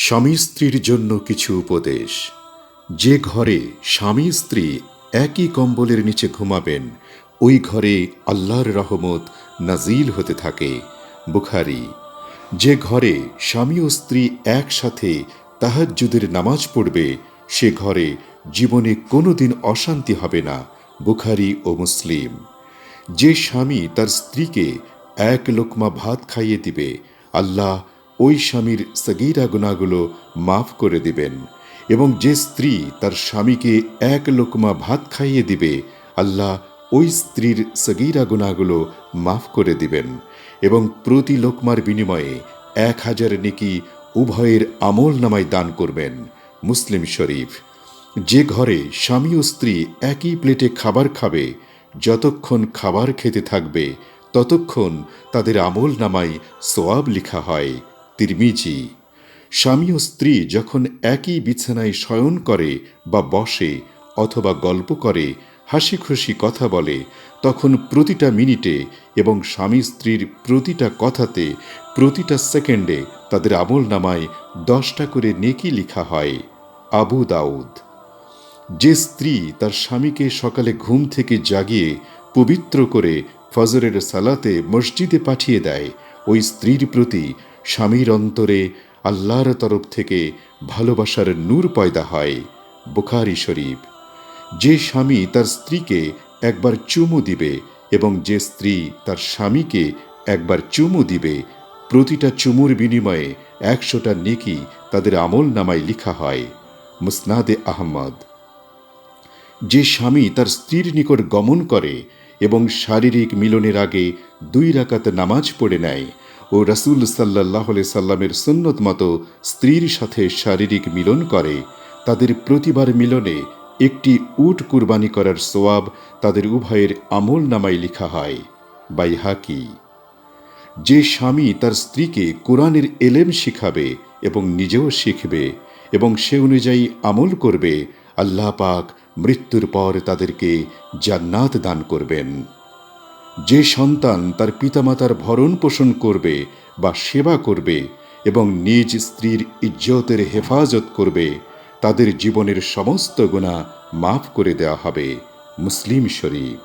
স্বামী স্ত্রীর জন্য কিছু উপদেশ। যে ঘরে স্বামী স্ত্রী একই কম্বলের নিচে ঘুমাবেন, ওই ঘরে আল্লাহর রহমত নাজিল হতে থাকে। বুখারী। যে ঘরে স্বামী ও স্ত্রী একসাথে তাহাজ্জুদের নামাজ পড়বে, সে ঘরে জীবনে কোনোদিন অশান্তি হবে না। বুখারী ও মুসলিম। যে স্বামী তার স্ত্রীকে এক লোকমা ভাত খাইয়ে দিবে, আল্লাহ ওই স্বামীর সগীরা গুনাহগুলো মাফ করে দিবেন। এবং যে স্ত্রী তার স্বামীকে এক লোকমা ভাত খাইয়ে দিবে, আল্লাহ ওই স্ত্রীর সগীরা গুনাহগুলো মাফ করে দিবেন এবং প্রতি লোকমার বিনিময়ে 1000 নেকি উভয়ের আমল নামায় দান করবেন। মুসলিম শরীফ। যে ঘরে স্বামী ও স্ত্রী একই প্লেটে খাবার খাবে, যতক্ষণ খাবার খেতে থাকবে ততক্ষণ তাদের আমল নামায় সোয়াব লিখা হয়। তিরমিজি। স্বামী ও স্ত্রী যখন একই বিছানায় শয়ন করে বা বসে অথবা গল্প করে, হাসি খুশি কথা বলে, তখন প্রতিটা মিনিটে এবং স্বামী স্ত্রীর প্রতিটা কথাতে প্রতিটা সেকেন্ডে তাদের আমল নামায় 10টা করে নেকি লিখা হয়। আবু দাউদ। যে স্ত্রী তার স্বামীকে সকালে ঘুম থেকে জাগিয়ে পবিত্র করে ফজরের সালাতে মসজিদে পাঠিয়ে দেয়, ওই স্ত্রীর প্রতি স্বামীর অন্তরে আল্লাহর তরফ থেকে ভালোবাসার নূর পয়দা হয়। বুখারী শরীফ। যে স্বামী তার স্ত্রীকে একবার চুমু দিবে এবং যে স্ত্রী তার স্বামীকে একবার চুমু দিবে, প্রতিটা চুমুর বিনিময়ে 100টা নেকি তাদের আমল নামায় লিখা হয়। মুসনাদে আহমদ। যে স্বামী তার স্ত্রীর নিকট গমন করে এবং শারীরিক মিলনের আগে 2 রাকাত নামাজ পড়ে নেয় ও রাসূল সাল্লাল্লাহু আলাইহি সাল্লামের সুন্নত মতো স্ত্রীর সাথে শারীরিক মিলন করে, তাদের প্রতিবার মিলনে একটি উট কুরবানি করার সওয়াব তাদের উভয়ের আমল নামায় লিখা হয়। বাইহাকি। যে স্বামী তার স্ত্রীকে কোরআনের এলেম শিখাবে এবং নিজেও শিখবে এবং সে অনুযায়ী আমল করবে, আল্লাহ পাক মৃত্যুর পর তাদেরকে জান্নাত দান করবেন। যে সন্তান তার পিতামাতার ভরণ পোষণ করবে বা সেবা করবে এবং নিজ স্ত্রীর ইজ্জতের হেফাজত করবে, তাদের জীবনের সমস্ত গুনাহ মাফ করে দেওয়া হবে। মুসলিম শরীফ।